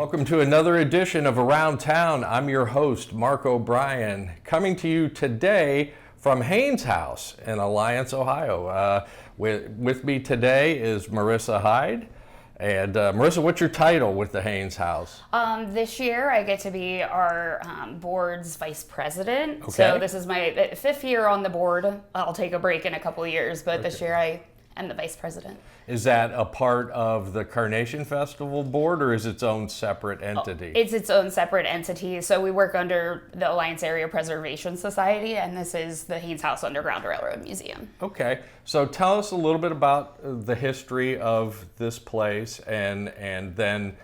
Welcome to another edition of Around Town. I'm your host, Mark O'Brien, coming to you today from Haines House in Alliance, Ohio. With me today is Marissa Hyde. And Marissa, what's your title with the Haines House? This year I get to be our board's vice president. Okay. So this is my fifth year on the board. I'll take a break in a couple of years, but this year I am the vice president. Is that a part of the Carnation Festival board, or is its own separate entity? It's its own separate entity. So we work under the Alliance Area Preservation Society, and this is the Haines House Underground Railroad Museum. Okay, so tell us a little bit about the history of this place, and then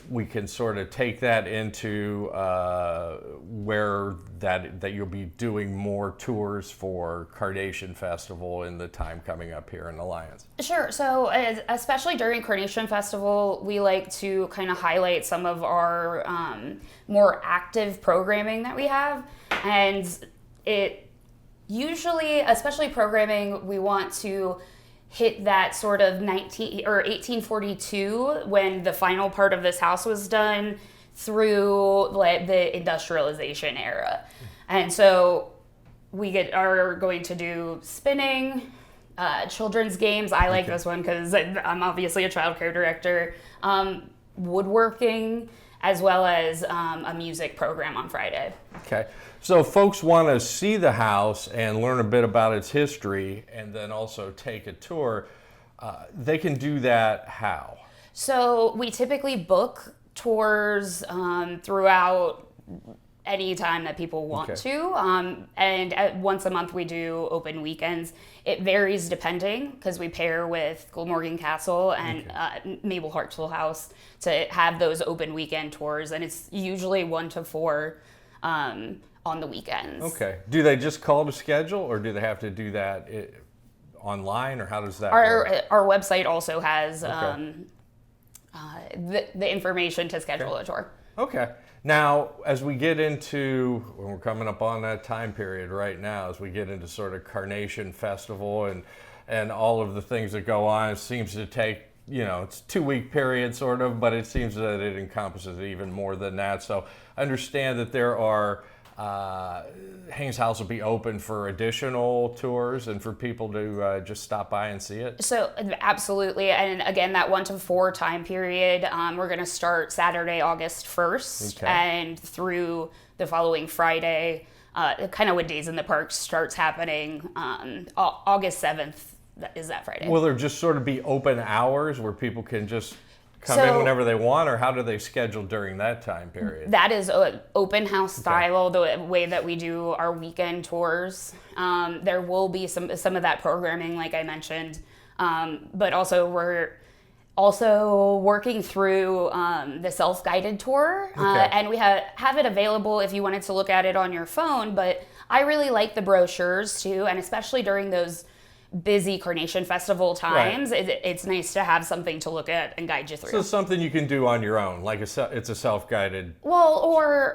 we can sort of take that into where that you'll be doing more tours for Carnation Festival in the time coming up here in Alliance. Sure. So especially during Carnation Festival, we like to kind of highlight some of our more active programming that we have. And it usually, especially programming, we want to hit that sort of 1842 when the final part of this house was done through the industrialization era. And so we are going to do spinning, children's games. I like this one because I'm obviously a child care director. Woodworking, as well as a music program on Friday. Okay, so if folks want to see the house and learn a bit about its history and then also take a tour, they can do that how? So we typically book tours throughout any time that people want to. And once a month we do open weekends. It varies depending, because we pair with Glamorgan Castle and Mabel Hartsell House to have those open weekend tours. And it's usually 1 to 4 on the weekends. Okay. Do they just call to schedule, or do they have to do that online, or how does that work? Our website also has the information to schedule a tour. Okay. Now, as we get into, we're coming up on that time period right now, as we get into sort of Carnation Festival and all of the things that go on, it seems to take, it's a 2-week period sort of, but it seems that it encompasses even more than that. So I understand that there are, Haines House will be open for additional tours and for people to just stop by and see it? So absolutely, and again, that 1 to 4 time period, we're going to start Saturday, August 1st, and through the following Friday, kind of when Days in the Park starts happening, August 7th is that Friday. Will there just sort of be open hours where people can just come in whenever they want, or how do they schedule during that time period? That is open house style, the way that we do our weekend tours. There will be some of that programming, like I mentioned, but also we're also working through the self-guided tour, and we have it available if you wanted to look at it on your phone. But I really like the brochures too, and especially during those busy Carnation Festival times, it's nice to have something to look at and guide you through. So it's something you can do on your own, like it's a self-guided. Well, or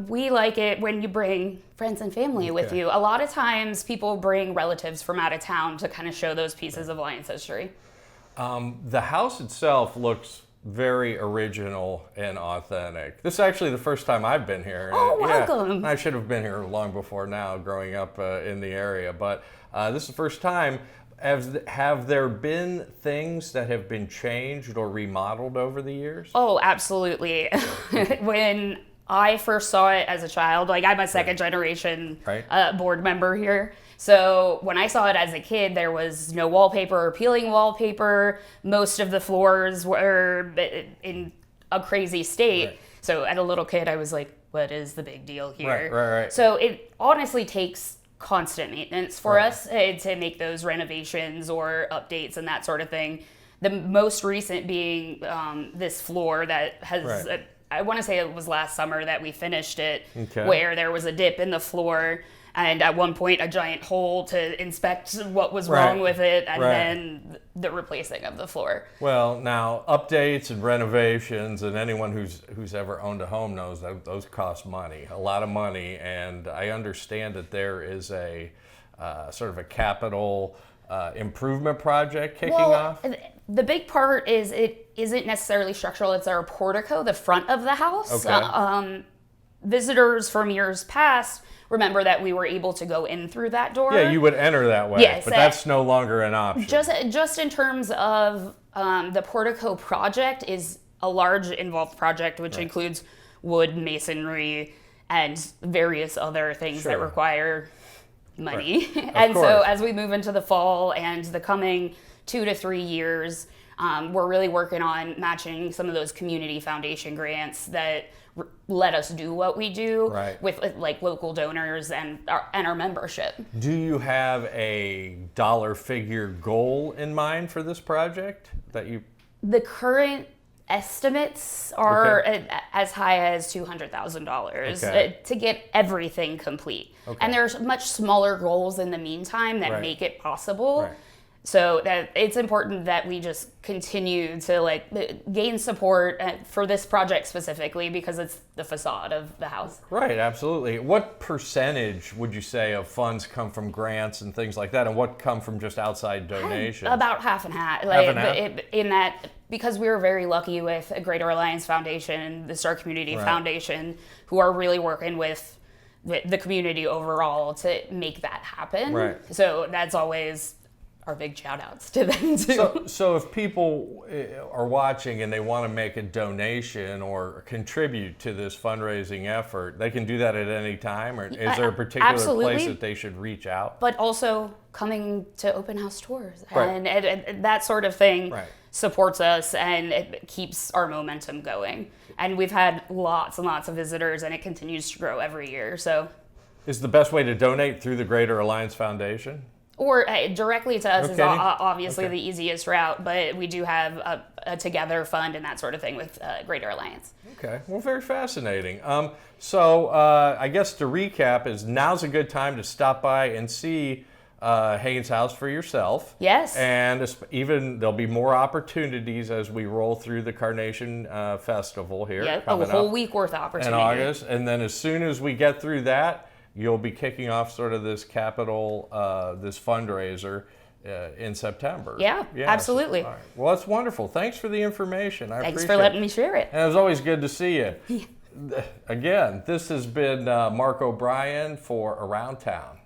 we like it when you bring friends and family with you. A lot of times people bring relatives from out of town to kind of show those pieces of Alliance history. The house itself looks very original and authentic. This is actually the first time I've been here. Oh, welcome. Yeah, I should have been here long before now, growing up in the area, but this is the first time. Have there been things that have been changed or remodeled over the years? Oh, absolutely. When I first saw it as a child, like I'm a second generation board member here. So when I saw it as a kid, there was no wallpaper or peeling wallpaper. Most of the floors were in a crazy state. So as a little kid, I was like, what is the big deal here? Right. So it honestly takes constant maintenance for us to make those renovations or updates and that sort of thing. The most recent being this floor that has, I want to say it was last summer that we finished it, where there was a dip in the floor. And at one point, a giant hole to inspect what was wrong with it, and then the replacing of the floor. Well, now updates and renovations, and anyone who's ever owned a home knows that those cost money, a lot of money. And I understand that there is a sort of a capital improvement project kicking off. The big part is it isn't necessarily structural. It's our portico, the front of the house. Okay. Visitors from years past remember that we were able to go in through that door. Yeah, you would enter that way, Yes, but that's no longer an option. Just in terms of the portico project is a large involved project, which includes wood, masonry, and various other things that require money. And so as we move into the fall and the coming 2 to 3 years, we're really working on matching some of those community foundation grants that let us do what we do with like local donors and our membership. Do you have a dollar figure goal in mind for this project that you? The current estimates are as high as $200,000 to get everything complete. And there's much smaller goals in the meantime that make it possible. So that it's important that we just continue to like gain support for this project specifically because it's the facade of the house. Right, absolutely. What percentage would you say of funds come from grants and things like that, and what come from just outside donations? About half and half. In that, because we were very lucky with Greater Alliance Foundation, the Star Community Foundation, who are really working with the community overall to make that happen. So that's always our big shout outs to them too. So if people are watching and they want to make a donation or contribute to this fundraising effort, they can do that at any time, or is there a particular place that they should reach out? But also coming to open house tours and that sort of thing supports us and it keeps our momentum going. And we've had lots and lots of visitors and it continues to grow every year. So is the best way to donate through the Greater Alliance Foundation? Or directly to us is obviously the easiest route, but we do have a Together fund and that sort of thing with Greater Alliance. Okay, well, very fascinating. So I guess to recap is now's a good time to stop by and see Haines House for yourself. Yes. And even there'll be more opportunities as we roll through the Carnation Festival here. Yeah, a whole week worth of opportunity. In August. And then as soon as we get through that, you'll be kicking off sort of this this fundraiser in September. Yeah, absolutely. All right. Well, that's wonderful. Thanks for the information. Thanks for letting me share it. And it was always good to see you. Again, this has been Mark O'Brien for Around Town.